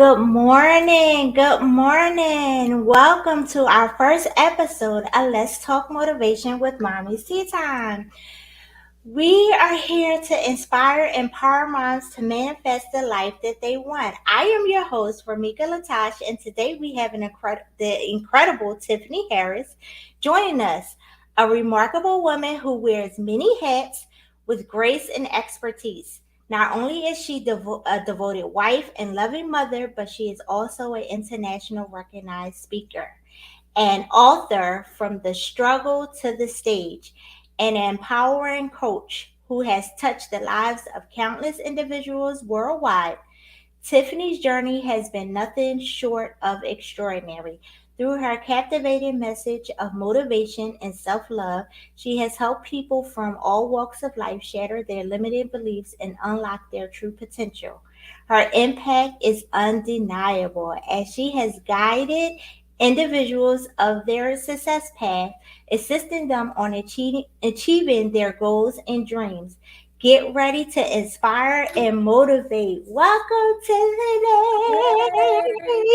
Good morning. Good morning. Welcome to our first episode of Let's Talk Motivation with Mommies Teatime. We are here to inspire and empower moms to manifest the life that they want. I am your host, Ramika Latash, and today we have the incredible Tiffany Harris joining us, a remarkable woman who wears many hats with grace and expertise. Not only is she a devoted wife and loving mother, but she is also an international recognized speaker and author from the struggle to the stage, an empowering coach who has touched the lives of countless individuals worldwide. Tiffany's journey has been nothing short of extraordinary. Through her captivating message of motivation and self love, she has helped people from all walks of life shatter their limited beliefs and unlock their true potential. Her impact is undeniable as she has guided individuals of their success path, assisting them on achieving their goals and dreams. Get ready to inspire and motivate. Welcome Yay!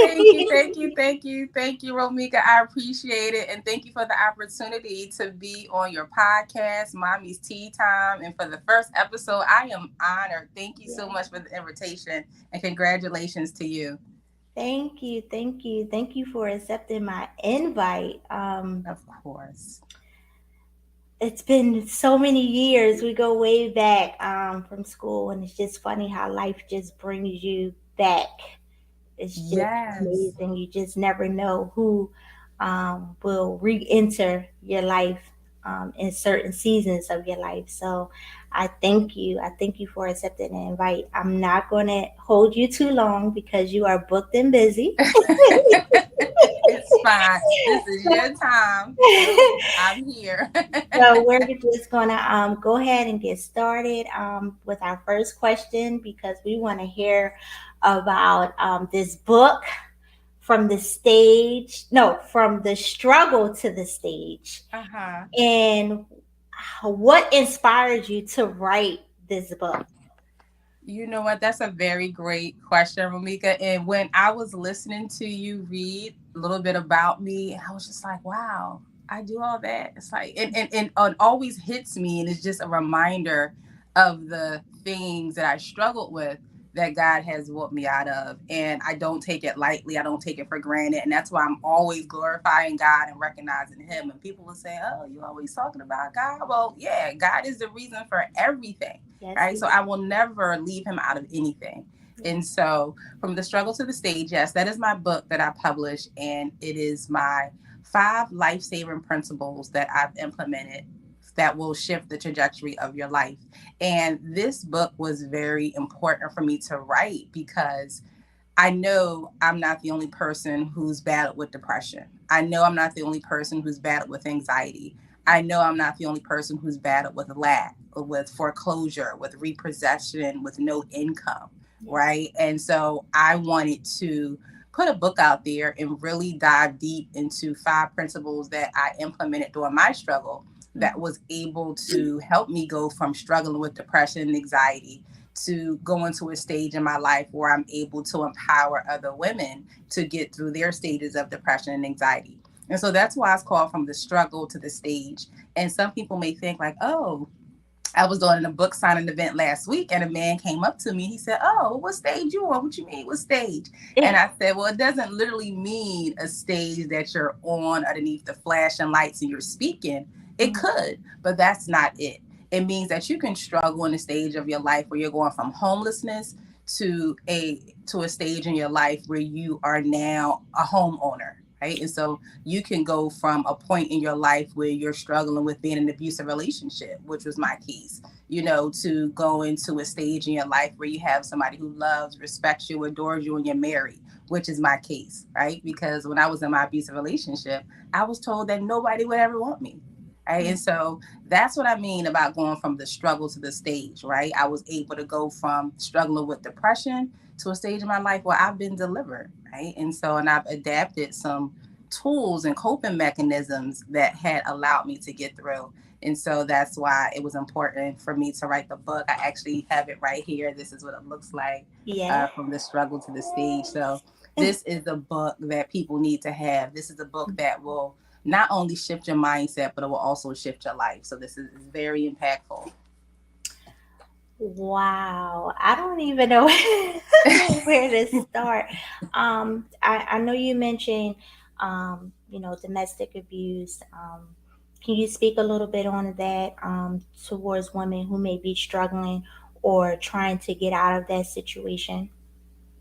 Thank you, to thank you, thank you, thank you, Romika. I appreciate it. And thank you for the opportunity to be on your podcast, Mommy's Tea Time. And for the first episode, I am honored. Thank you so the much for the invitation and congratulations to you. Thank you, thank you, thank you for accepting my invite. Of course. It's been so many years. We go way back from school, and it's just funny how life just brings you back. It's just Yes. amazing. You just never know who will re-enter your life in certain seasons of your life. So I thank you. I thank you for accepting the invite. I'm not going to hold you too long because you are booked and busy. It's fine. This is your time. So I'm here. So we're just gonna go ahead and get started with our first question because we want to hear about this book from the stage, no, from the struggle to the stage, Uh-huh. and what inspired you to write this book? You know what? That's a very great question, Ramika. And when I was listening to you read a little bit about me, I was just like, wow, I do all that. It's like, and it always hits me. And it's just a reminder of the things that I struggled with that God has brought me out of. And I don't take it lightly. I don't take it for granted. And that's why I'm always glorifying God and recognizing Him. And people will say, oh, you're always talking about God. Well, yeah, God is the reason for everything, Yes, right? he, So I will never leave him out of anything. yeah. And so from the struggle to the stage, yes, that is my book that I published. And it is my 5 life-saving principles that I've implemented that will shift the trajectory of your life. And this book was very important for me to write because I know I'm not the only person who's battled with depression. I know I'm not the only person who's battled with anxiety. I know I'm not the only person who's battled with lack, with foreclosure, with repossession, with no income, Yes. right? And so I wanted to put a book out there and really dive deep into 5 principles that I implemented during my struggle that was able to help me go from struggling with depression and anxiety to go into a stage in my life where I'm able to empower other women to get through their stages of depression and anxiety. And so that's why it's called From the Struggle to the Stage. And some people may think like, oh, I was doing a book signing event last week and a man came up to me. He said, oh, what stage you on? What you mean? What stage? And I said, well, it doesn't literally mean a stage that you're on underneath the flashing lights and you're speaking. It could, but that's not it. It means that you can struggle in a stage of your life where you're going from homelessness to a stage in your life where you are now a homeowner, right? And so you can go from a point in your life where you're struggling with being in an abusive relationship, which was my case, to go into a stage in your life where you have somebody who loves, respects you, adores you, and you're married, which is my case, right? Because when I was in my abusive relationship, I was told that nobody would ever want me. Right. And so that's what I mean about going from the struggle to the stage, right? I was able to go from struggling with depression to a stage in my life where I've been delivered, right? And so, and I've adapted some tools and coping mechanisms that had allowed me to get through. And so that's why it was important for me to write the book. I actually have it right here. This is what it looks like, Yeah. from the struggle to the stage. So this is the book that people need to have. This is a book that will not only shift your mindset, but it will also shift your life. So this is very impactful. Wow, I don't even know where to start. I know you mentioned, domestic abuse. Can you speak a little bit on that, towards women who may be struggling or trying to get out of that situation?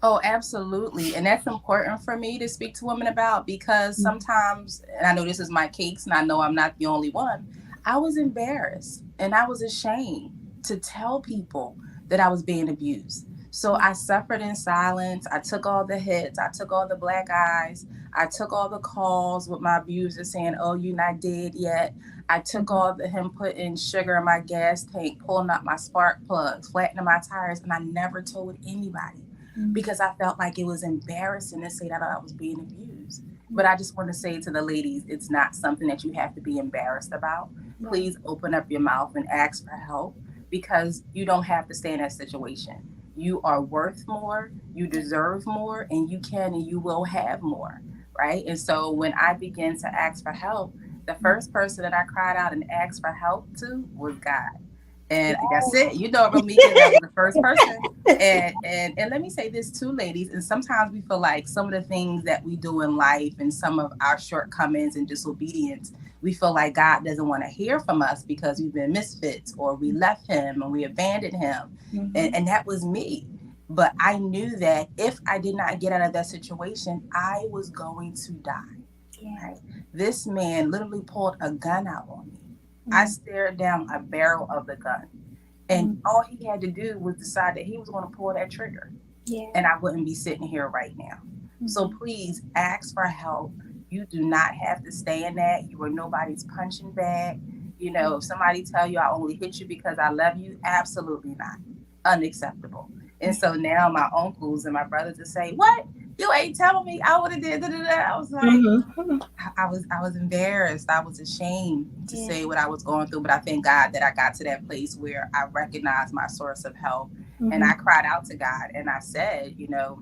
Oh, absolutely. And that's important for me to speak to women about because sometimes, and I know this is my case, and I know I'm not the only one, I was embarrassed and I was ashamed to tell people that I was being abused. So I suffered in silence. I took all the hits. I took all the black eyes. I took all the calls with my abuser saying, "Oh, you're not dead yet." I took all the him putting sugar in my gas tank, pulling up my spark plugs, flattening my tires, and I never told anybody because I felt like it was embarrassing to say that I was being abused. But I just want to say to the ladies, it's not something that you have to be embarrassed about. Right. Please open up your mouth and ask for help because you don't have to stay in that situation. You are worth more, you deserve more, and you can and you will have more, right? And so when I began to ask for help, the first person that I cried out and asked for help to was God. And that's it. You know, Ramika, that was the first person. And let me say this too, ladies. And sometimes we feel like some of the things that we do in life and some of our shortcomings and disobedience, we feel like God doesn't want to hear from us because we've been misfits or we left him and we abandoned him. And that was me. But I knew that if I did not get out of that situation, I was going to die. Yeah. Right? This man literally pulled a gun out on me. I stared down a barrel of the gun. And all he had to do was decide that he was going to pull that trigger. Yeah. And I wouldn't be sitting here right now. So please ask for help. You do not have to stay in that. You are nobody's punching bag. You know, if somebody tell you I only hit you because I love you, absolutely not. Unacceptable. And so now my uncles and my brothers will say, "What? You ain't telling me I would have did da, da, da." I was like, Mm-hmm. I was embarrassed. I was ashamed to Yeah. say what I was going through, but I thank God that I got to that place where I recognized my source of help and Mm-hmm. I cried out to God and I said, you know,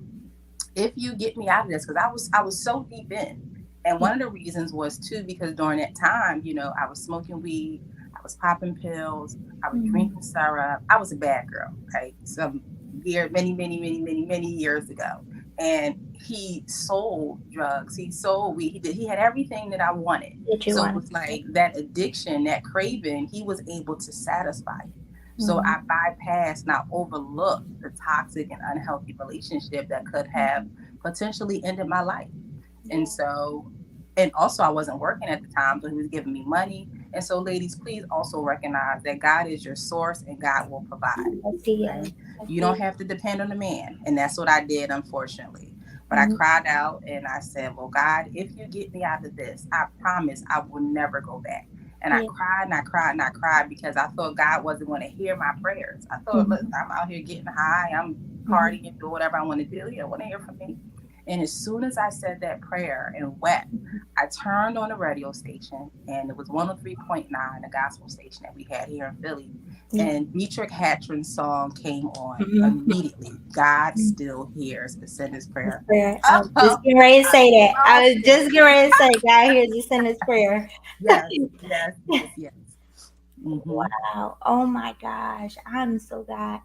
if you get me out of this, because I was so deep in. And one of the reasons was too because during that time, you know, I was smoking weed, I was popping pills, I was drinking syrup. I was a bad girl, right? Some year, many years ago. And he sold drugs, he sold weed, he had everything that I wanted. Did you So it want? was like that addiction, that craving, he was able to satisfy it. So Mm-hmm. I bypassed, not overlooked the toxic and unhealthy relationship that could have potentially ended my life. And Yeah. so, and also I wasn't working at the time, so he was giving me money. And so, ladies, please also recognize that God is your source and God will provide. I see it. Right? I You don't see have to depend on a man. And that's what I did, unfortunately. But I it. cried out and I said, well, God, if you get me out of this, I promise I will never go back. And I Yeah. cried and I cried and I cried because I thought God wasn't going to hear my prayers. I thought, look, Mm-hmm. I'm out here getting high, I'm Mm-hmm. partying, do whatever I want to do. You don't want to hear from me. And as soon as I said that prayer and wept, I turned on the radio station, and it was 103.9, the gospel station that we had here in Philly. Yeah. And Dietrich Hatron's song came on Mm-hmm. immediately. God still hears the sinner's This prayer. prayer. I was just Oh, getting ready to I say that. I lost was it. just getting ready to say, God hears the sinner's prayer. Yes, yes. Hmm. Wow. Oh my gosh. I'm so glad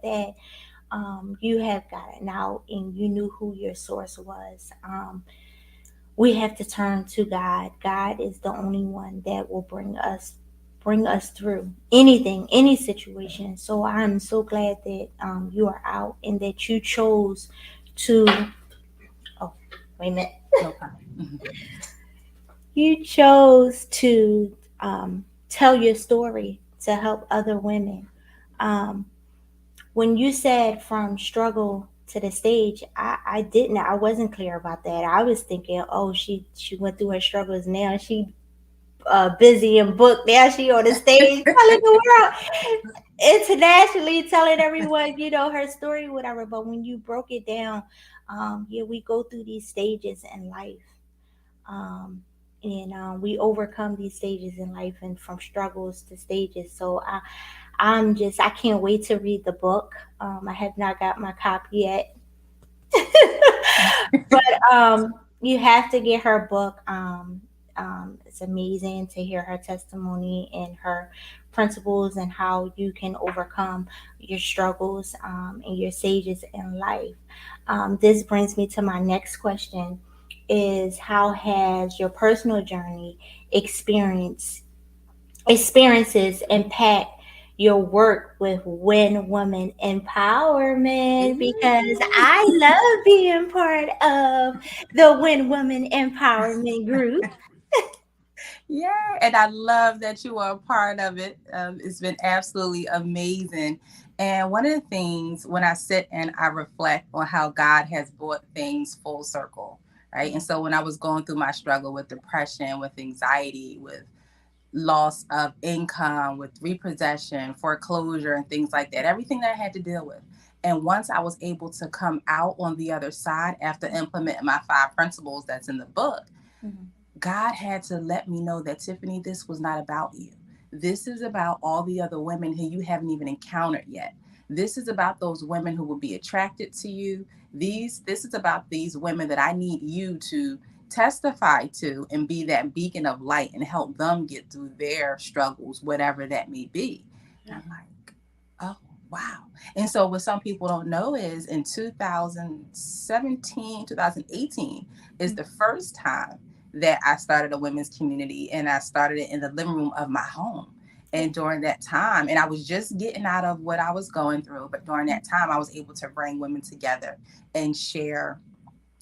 that you have gotten out and you knew who your source was. We have to turn to God. God is the only one that will bring us through anything, any situation. So I'm so glad that you are out and that you chose to. Oh, wait a minute. No problem. Mhm. You chose to tell your story to help other women. Um, when you said from struggle to the stage, I didn't. I wasn't clear about that. I was thinking, oh, she went through her struggles. Now she busy and booked. Now she on the stage telling the world internationally, telling everyone, her story, whatever. But when you broke it down, yeah, we go through these stages in life. Um, and we overcome these stages in life, and from struggles to stages. So I can't wait to read the book. I have not got my copy yet. But you have to get her book. It's amazing to hear her testimony and her principles and how you can overcome your struggles and your stages in life. This brings me to my next question: is how has your personal journey experiences impact your work with Win Women Empowerment? Because Ooh. I love being part of the Win Women Empowerment group. Yeah, and I love that you are a part of it. It's been absolutely amazing. And one of the things when I sit and I reflect on how God has brought things full circle, right? And so when I was going through my struggle with depression, with anxiety, with loss of income, with repossession, foreclosure, and things like that, everything that I had to deal with. And once I was able to come out on the other side after implementing my 5 principles that's in the book, Mhm. God had to let me know that, Tiffany, this was not about you. This is about all the other women who you haven't even encountered yet. This is about those women who will be attracted to you. This is about these women that I need you to testify to and be that beacon of light and help them get through their struggles, whatever that may be. And Yeah. I'm like, oh, wow. And so what some people don't know is in 2017, 2018 is the first time that I started a women's community, and I started it in the living room of my home. Yeah. And during that time, and I was just getting out of what I was going through, but during that time, I was able to bring women together and share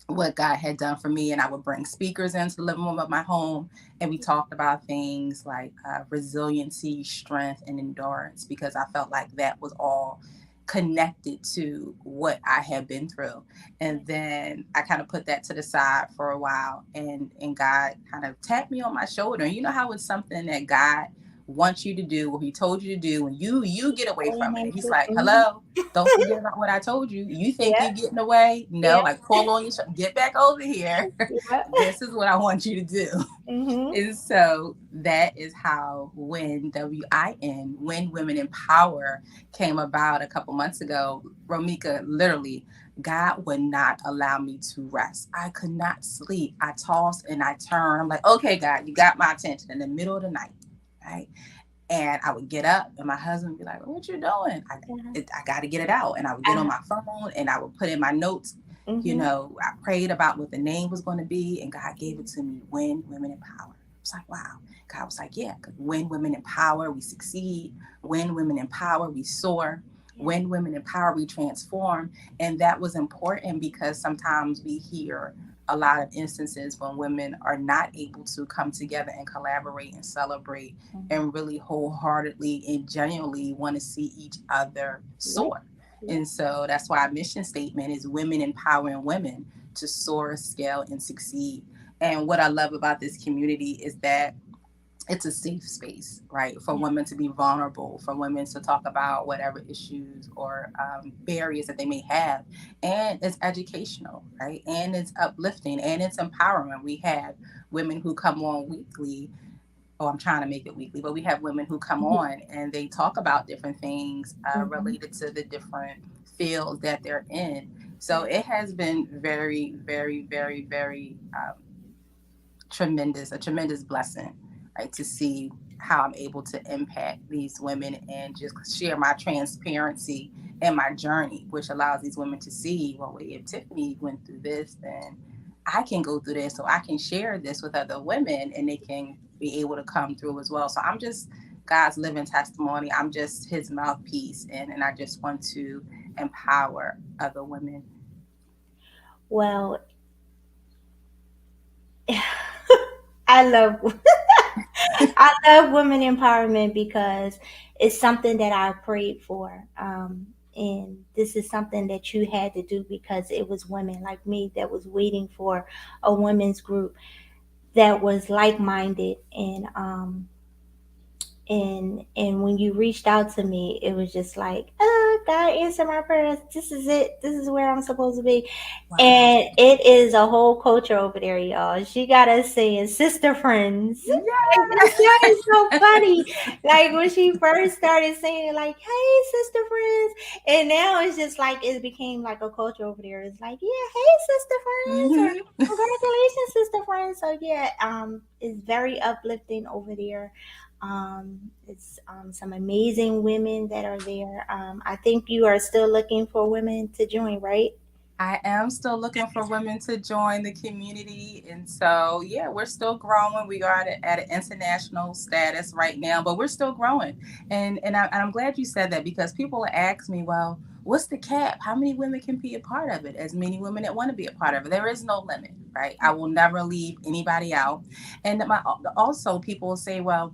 what God had done for me. And I would bring speakers into the living room of my home. And we talked about things like resiliency, strength, and endurance, because I felt like that was all connected to what I had been through. And then I kind of put that to the side for a while, and God kind of tapped me on my shoulder. And you know how it's something that God wants you to do, or he told you to do, and you get away Going from it. And he's into like, hello, don't forget about what I told you. You think yeah, you're getting away? No, yeah, like pull on your get back over here. yeah. This is what I want you to do. Mhm. And so that is how when when Women Empower came about a couple months ago. Romika, literally, God would not allow me to rest. I could not sleep. I tossed and I turned. I'm like, okay, God, you got my attention in the middle of the night, right? And I would get up, and my husband would be like, what you doing? Yeah. I got to get it out. And I would get on Uh, my phone and I would put in my notes. mhm. I prayed about what the name was going to be, and God gave it to me, When Women Empower. It's like, wow. God was like, yeah, because when women empower, we succeed. When women empower, we soar. Yeah. When women empower, we transform. And that was important because sometimes we hear a lot of instances when women are not able to come together and collaborate and celebrate Mhm. and really wholeheartedly and genuinely want to see each other Yeah. soar. Yeah. And so that's why our mission statement is women empowering women to soar, scale, and succeed. And what I love about this community is that it's a safe space, right, for Yeah. women to be vulnerable, for women to talk about whatever issues or barriers that they may have. And it's educational, right? And it's uplifting and it's empowerment. We have women who come on weekly. Oh, I'm trying to make it weekly, but we have women who come Mhm. on and they talk about different things Mhm. related to the different fields that they're in. So Yeah. it has been very, very, very, very a tremendous blessing, right? To see how I'm able to impact these women and just share my transparency and my journey, which allows these women to see, well, wait, if Tiffany went through this, then I can go through this. So I can share this with other women and they can be able to come through as well. So I'm just God's living testimony. I'm just his mouthpiece. And I just want to empower other women. Well, I love I love women empowerment because it's something that I prayed for. And this is something that you had to do because it was women like me that was waiting for a women's group that was like minded. And when you reached out to me, it was just like, God answered my prayers. This is it. This is where I'm supposed to be. Wow. And it is a whole culture over there, y'all. She got us saying sister friends. It sounded so funny. Like when she first started saying it, like, hey, sister friends. And now it's just like it became like a culture over there. It's like, yeah, hey, sister friends, or Mhm. congratulations, sister friends. So yeah, it's very uplifting over there. It's some amazing women that are there. I think you are still looking for women to join, right? I am still looking for women to join the community. And so, yeah, we're still growing. We are at an international status right now, but we're still growing. And I'm glad you said that because people ask me, well, what's the cap? How many women can be a part of it? As many women that want to be a part of it. There is no limit, right? I will never leave anybody out. And also people will say, well,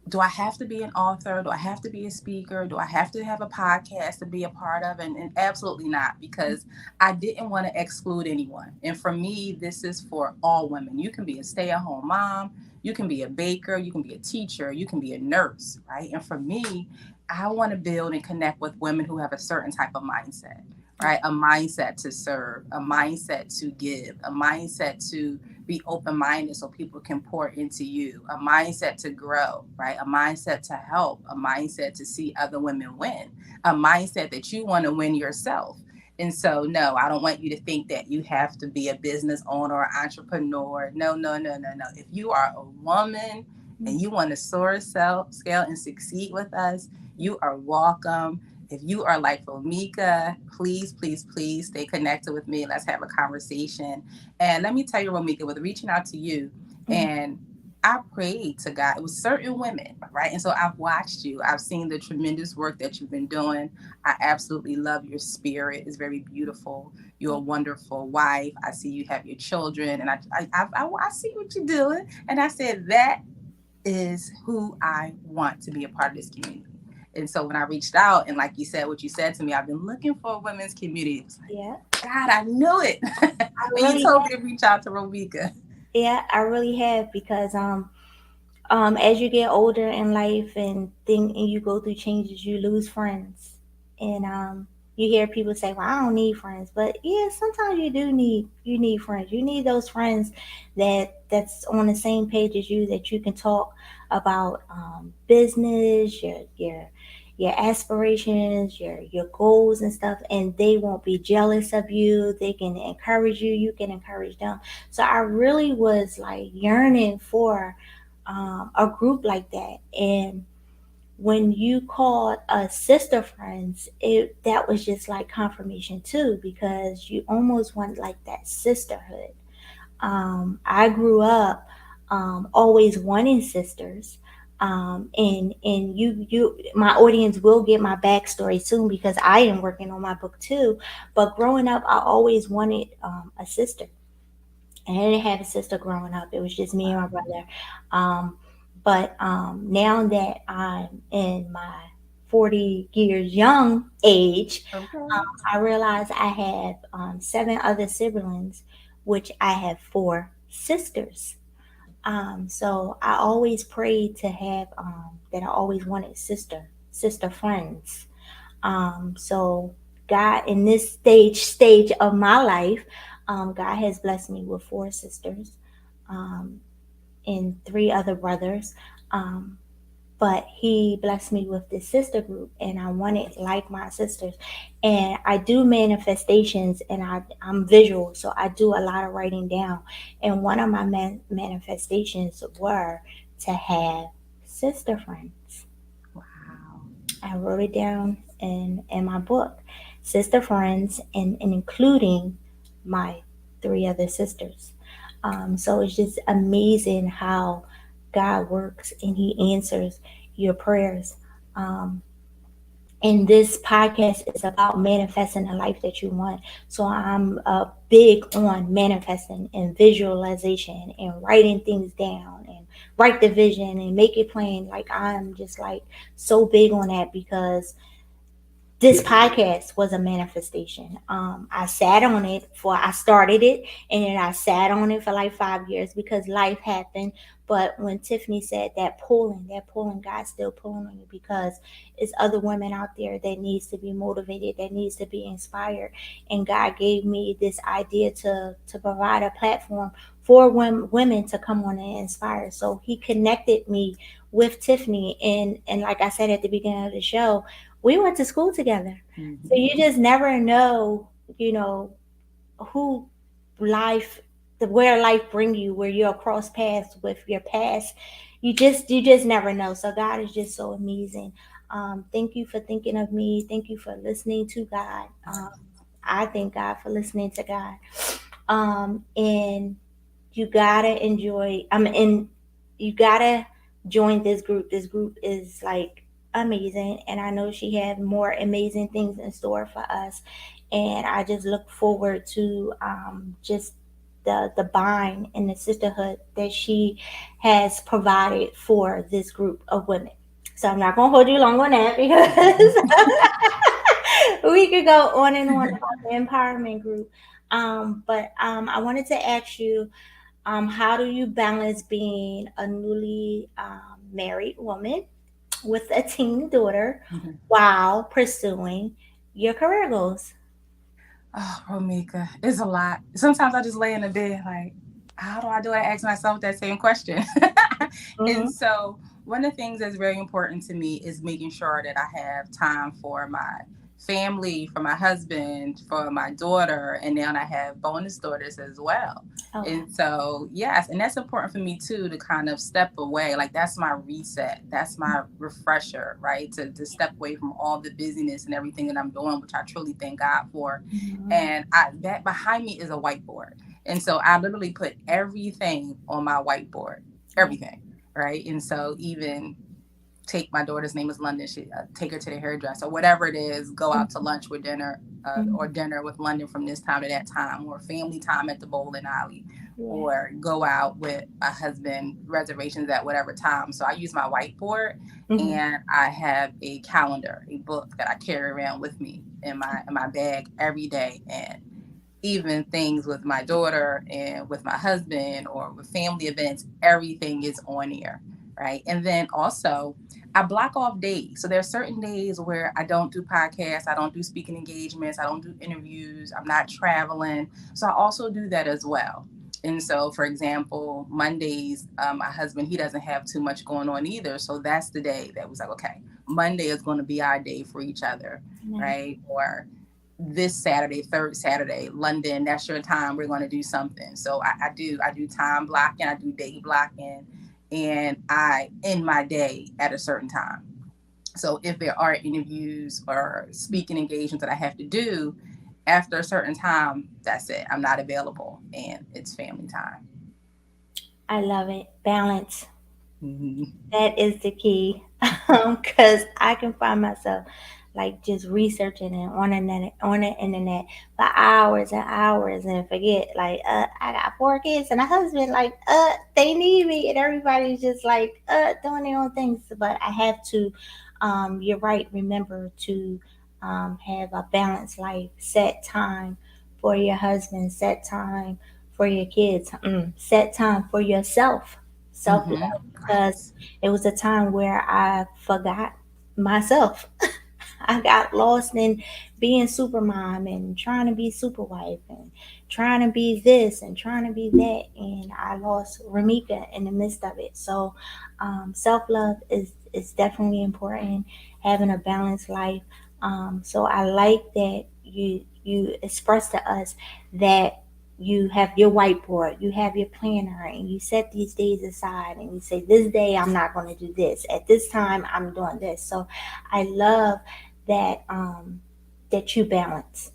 do I have to be an author? Do I have to be a speaker? Do I have to have a podcast to be a part of? And absolutely not, because I didn't want to exclude anyone. And for me, this is for all women. You can be a stay at home mom, you can be a baker, you can be a teacher, you can be a nurse, right? And for me, I want to build and connect with women who have a certain type of mindset, right? A mindset to serve, a mindset to give, a mindset to be open minded so people can pour into you, a mindset to grow, right? A mindset to help, a mindset to see other women win, a mindset that you want to win yourself. And so, no, I don't want you to think that you have to be a business owner or entrepreneur. No, no, no, no, no. If you are a woman and you want to soar, scale, and succeed with us, you are welcome. If you are like Romika, please, please, please stay connected with me. Let's have a conversation. And let me tell you, Romika, with reaching out to you, Mhm. and I prayed to God. It was certain women, right? And so I've watched you. I've seen the tremendous work that you've been doing. I absolutely love your spirit. It's very beautiful. You're a wonderful wife. I see you have your children, and I see what you're doing. And I said that is who I want to be a part of this community. And so when I reached out, and like you said, what you said to me, I've been looking for a women's community. It was like, Yeah, God, I knew it I when you really told me have. to reach out to Romika. Yeah, I really have because as you get older in life and you go through changes, you lose friends, and you hear people say, "Well, I don't need friends," but yeah, sometimes you need friends. You need those friends that's on the same page as you, that you can talk about business, your aspirations, your goals and stuff, and they won't be jealous of you. They can encourage you. You can encourage them. So I really was like yearning for a group like that. And when you called us sister friends, it that was just like confirmation too, because you almost want like that sisterhood. I grew up always wanting sisters. And my audience will get my backstory soon because I am working on my book too. But growing up, I always wanted a sister, and I didn't have a sister growing up. It was just me and my brother. Um, but now that I'm in my 40 years young age, Okay. I realize I have seven other siblings, which I have four sisters. So I always prayed to have that. I always wanted sister friends. So God, in this stage of my life, God has blessed me with four sisters, um, and three other brothers. Um, but He blessed me with this sister group, and I want it like my sisters. And I do manifestations, and I'm visual, so I do a lot of writing down. And one of my manifestations were to have sister friends. Wow. I wrote it down in my book, sister friends, and including my three other sisters. So it's just amazing how God works and He answers your prayers. Um, and this podcast is about manifesting the life that you want. So I'm big on manifesting and visualization and writing things down and write the vision and make it plain. Like I'm just like so big on that because this podcast was a manifestation. I sat on it for I started it, and then I sat on it for like 5 years because life happened. But when Tiffany said that pulling, God's still pulling on you because it's other women out there that needs to be motivated, that needs to be inspired, and God gave me this idea to provide a platform for women to come on and inspire. So He connected me with Tiffany, and like I said at the beginning of the show, we went to school together. So Mm-hmm. you just never know, you know, who life, where life bring you, where you'll cross paths with your past. You just never know. So God is just so amazing. Thank you for thinking of me. Thank you for listening to God. I thank God for listening to God. And you gotta enjoy. And you gotta join this group. This group is like amazing, and I know she has more amazing things in store for us. And I just look forward to just the bind and the sisterhood that she has provided for this group of women. So I'm not gonna hold you long on that because we could go on and on about the empowerment group. But I wanted to ask you, how do you balance being a newly married woman with a teen daughter Mm-hmm. while pursuing your career goals? Oh, Romika, it's a lot. Sometimes I just lay in the bed like, how do I do it? I ask myself that same question. And Mm-hmm. so one of the things that's very important to me is making sure that I have time for my family, for my husband, for my daughter, and then I have bonus daughters as well. Oh, wow. And so, yes, and that's important for me too to kind of step away. Like that's my reset, that's my refresher, right? To step away from all the busyness and everything that I'm doing, which I truly thank God for. Mhm. And that behind me is a whiteboard. And so I literally put everything on my whiteboard, Yeah. everything, right? And so even take my daughter's name is London. She take her to the hairdresser, whatever it is. Go out to lunch with dinner, or Mhm. dinner with London from this time to that time, or family time at the bowling alley, Yeah. or go out with a husband reservations at whatever time. So I use my whiteboard, Mhm. and I have a calendar, a book that I carry around with me in my bag every day, and even things with my daughter and with my husband or with family events, everything is on here, right? And then also, I block off days. So there are certain days where I don't do podcasts, I don't do speaking engagements, I don't do interviews, I'm not traveling. So I also do that as well. And so, for example, Mondays, my husband, he doesn't have too much going on either. So that's the day that was like, okay, Monday is going to be our day for each other, Nice. right? Or this Saturday, third Saturday, London, that's your time. We're going to do something. So I do time blocking, I do day blocking, and I end my day at a certain time. So if there are interviews or speaking engagements that I have to do after a certain time, that's it. I'm not available, and it's family time. I love it. Balance. Mm-hmm. That is the key. Because I can find myself like just researching it on the internet for hours and hours and forget like I got 4 kids and a husband, like they need me, and everybody's just like doing their own things. But I have to, you're right, remember to have a balanced life, set time for your husband, set time for your kids, set time for yourself, self Mm-hmm. love, because Right. it was a time where I forgot myself. I got lost in being super mom and trying to be super wife and trying to be this and trying to be that, and I lost Ramika in the midst of it. So, self love is definitely important. Having a balanced life. So I like that you express to us that you have your whiteboard, you have your planner, and you set these days aside, and you say, this day I'm not going to do this. At this time, I'm doing this. So I love that that you balance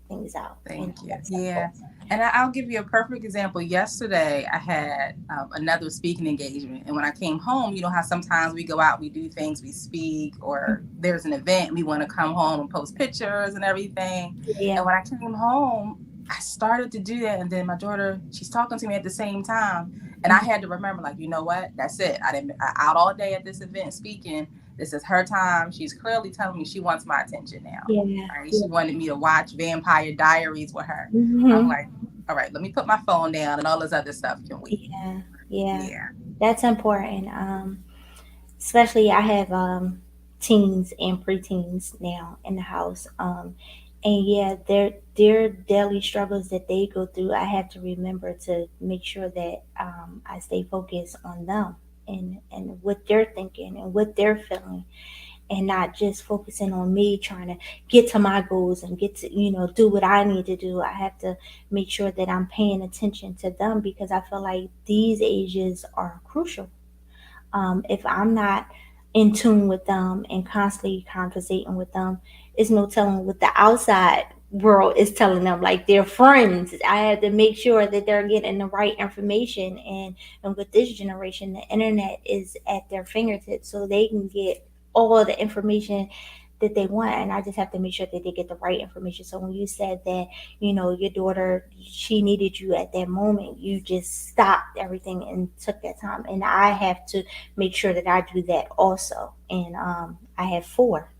things out, and Thank you. that's Yeah. important. And I'll give you a perfect example. Yesterday, I had another speaking engagement. And when I came home, you know how sometimes we go out, we do things, we speak, or there's an event, we want to come home and post pictures and everything. Yeah. And when I came home, I started to do that. And then my daughter, she's talking to me at the same time. And I had to remember, like, you know what? That's it. I didn't I out all day at this event speaking. This is her time. She's clearly telling me she wants my attention now. Yeah. Right? Yeah. She wanted me to watch Vampire Diaries with her. I'm Hmm. like, all right, let me put my phone down and all this other stuff can wait. Yeah. Yeah. Yeah. That's important. Especially I have teens and preteens now in the house. And yeah, their daily struggles that they go through, I have to remember to make sure that I stay focused on them and what they're thinking and what they're feeling, and not just focusing on me trying to get to my goals and get to do what I need to do. I have to make sure that I'm paying attention to them because I feel like these ages are crucial. If I'm not in tune with them and constantly conversating with them, it's no telling what the outside world is telling them, like their friends. I have to make sure that they're getting the right information, and with this generation, the internet is at their fingertips, so they can get all the information that they want, and I just have to make sure that they get the right information. So when you said that, your daughter, she needed you at that moment, you just stopped everything and took that time, and I have to make sure that I do that also. And I have four,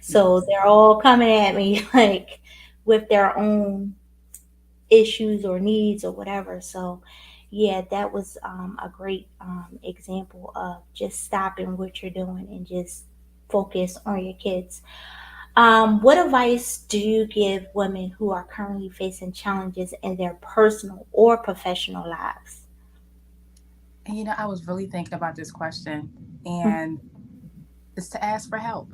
so Yes. they're all coming at me like with their own issues or needs or whatever. So yeah, that was a great example of just stopping what you're doing and just focus on your kids. What advice do you give women who are currently facing challenges in their personal or professional lives? And I was really thinking about this question, and it's to ask for help.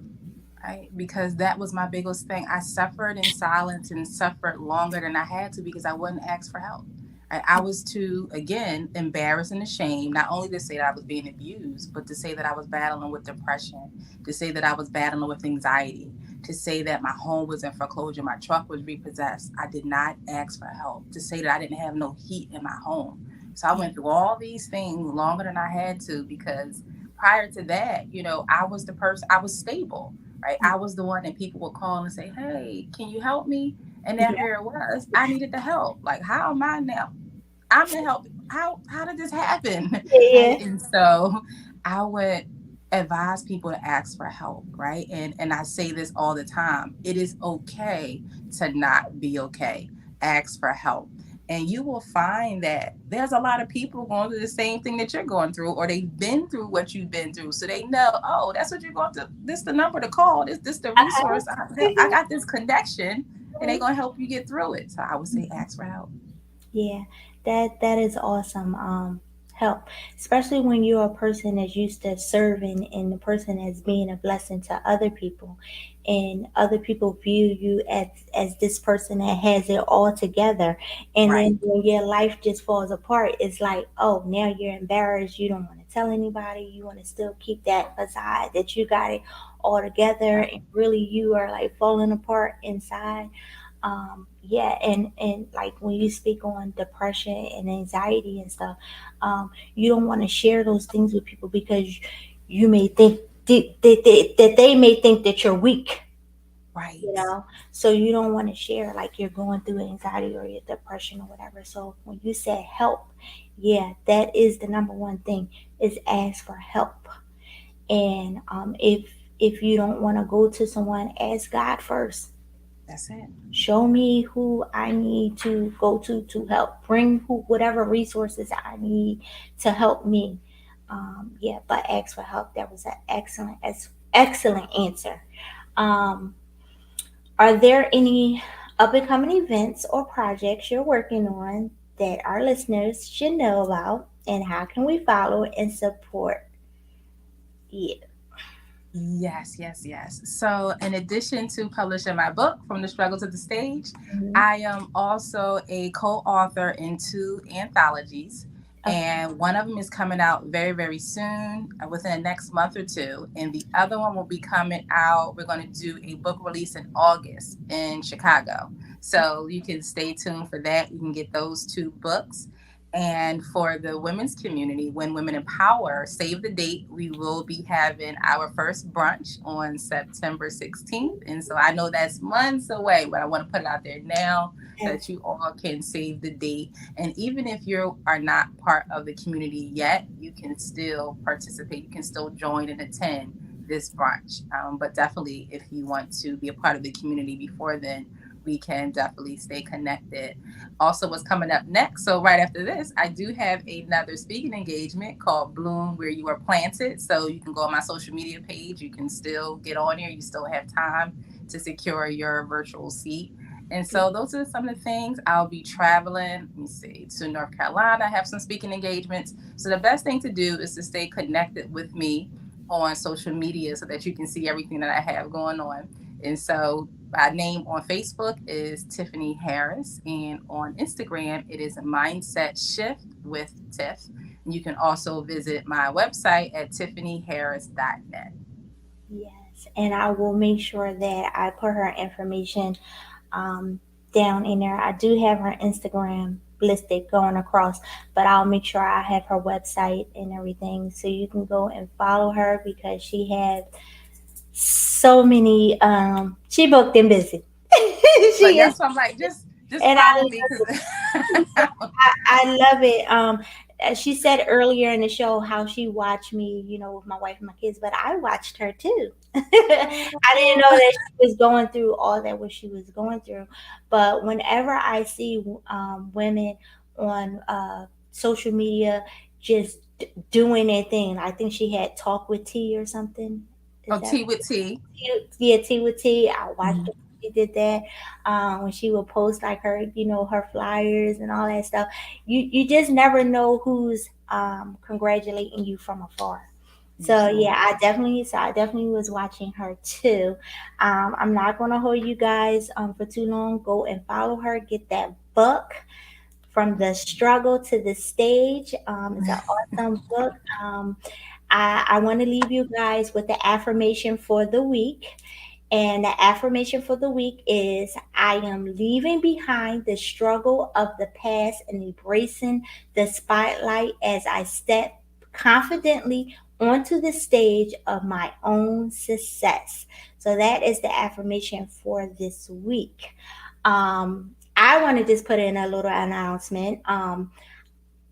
Right? Because that was my biggest thing. I suffered in silence and suffered longer than I had to because I wouldn't ask for help. Right? I was too, again, embarrassed and ashamed, not only to say that I was being abused, but to say that I was battling with depression, to say that I was battling with anxiety, to say that my home was in foreclosure, my truck was repossessed. I did not ask for help, to say that I didn't have no heat in my home. So I Yeah. went through all these things longer than I had to because prior to that, I was the person, I was stable, right? I was the one that people would call and say, "Hey, can you help me?" And then Yeah. here it was. I needed the help. Like, how am I now? I'm the help. How did this happen? Yeah. Right? And so I would advise people to ask for help, right? And I say this all the time. It is okay to not be okay. Ask for help. And you will find that there's a lot of people going through the same thing that you're going through, or they've been through what you've been through. So they know, oh, that's what you're going to, this the number to call, this the resource. I got this connection, and they're going to help you get through it. So I would say ask for help. Yeah, that is awesome. Help, especially when you're a person that's used to serving and the person that's being a blessing to other people, and other people view you as this person that has it all together, and Right. then when your life just falls apart, it's like, oh, now you're embarrassed. You don't want to tell anybody. You want to still keep that facade that you got it all together, Right. and really you are like falling apart inside. Yeah, and like when you speak on depression and anxiety and stuff, you don't want to share those things with people because you may think that they may think that you're weak, you Right. know. So you don't want to share like you're going through anxiety or your depression or whatever. So when you said help, yeah, that is the number one thing, is ask for help. And if you don't want to go to someone, ask God first. That's it. Show me who I need to go to help. Bring whatever resources I need to help me. Yeah, but ask for help. That was an excellent answer. Um, are there any up and coming events or projects you're working on that our listeners should know about? And how can we follow and support you? Yes, yes, yes. So, in addition to publishing my book, From the Struggle to the Stage, Mhm. I am also a co author in two anthologies. Okay. And one of them is coming out very, very soon, within the next month or two. And the other one will be coming out. We're going to do a book release in August in Chicago. So, you can stay tuned for that. You can get those two books. And for the women's community, When Women Empower, save the date. We will be having our first brunch on September 16th. And so I know that's months away, but I want to put it out there now so that you all can save the date. And even if you are not part of the community yet, you can still participate. You can still join and attend. this brunch. But definitely, if you want to be a part of the community before then, we can definitely stay connected. Also, what's coming up next? So, right after this, I do have another speaking engagement called Bloom Where You Are Planted. So, you can go on my social media page. You can still get on here. You still have time to secure your virtual seat. And so those are some of the things. I'll be traveling, let me see, to North Carolina. I have some speaking engagements. So the best thing to do is to stay connected with me on social media so that you can see everything that I have going on. And so my name on Facebook is Tiffany Harris, and on Instagram it is Mindset Shift with Tiff. And you can also visit my website at tiffanyharris.net. Yes, and I will make sure that I put her information um, down in there. I do have her Instagram listed going across, but I'll make sure I have her website and everything so you can go and follow her because she has so many. She booked and busy. But She is, that's why I'm like, just and follow me because I love it. As she said earlier in the show how she watched me, with my wife and my kids, but I watched her too. I didn't know that she was going through all that what she was going through. But whenever I see women on social media just doing their thing, I think she had Talk with T or something. Is oh, that T with T. yeah, T with T. I watched her. She did that when she would post like her flyers and all that stuff. You just never know who's congratulating you from afar. So Absolutely. yeah, I definitely was watching her too. I'm not gonna hold you guys for too long. Go and follow her. Get that book from the struggle to the stage. It's an awesome book. I want to leave you guys with the affirmation for the week. And the affirmation for the week is I am leaving behind the struggle of the past and embracing the spotlight as I step confidently onto the stage of my own success. So that is the affirmation for this week. I want to just put in a little announcement.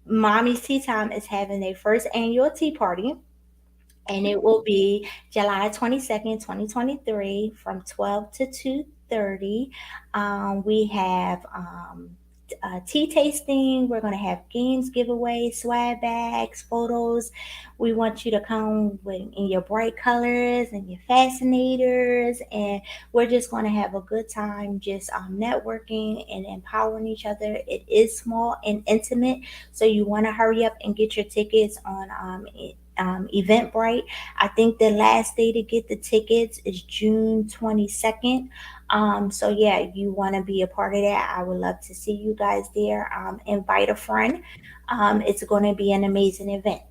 Mommy's Tea Time is having their first annual tea party, and it will be July 22nd, 2023 from 12 to 2:30. We have tea tasting. We're going to have games, giveaways, swag bags, photos. We want you to come in your bright colors and your fascinators, and we're just going to have a good time just networking and empowering each other. It is small and intimate, so you want to hurry up and get your tickets on Eventbrite. I think the last day to get the tickets is June 22nd. So yeah, you want to be a part of that. I would love to see you guys there. Invite a friend. It's going to be an amazing event.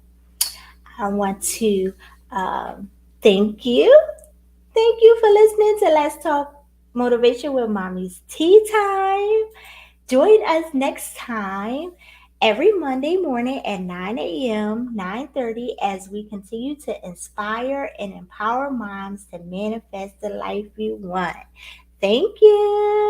I want to um, thank you. Thank you for listening to Let's Talk Motivation with Mommy's Tea Time. Join us next time every Monday morning at 9 a.m., 9:30 as we continue to inspire and empower moms to manifest the life we want. Thank you.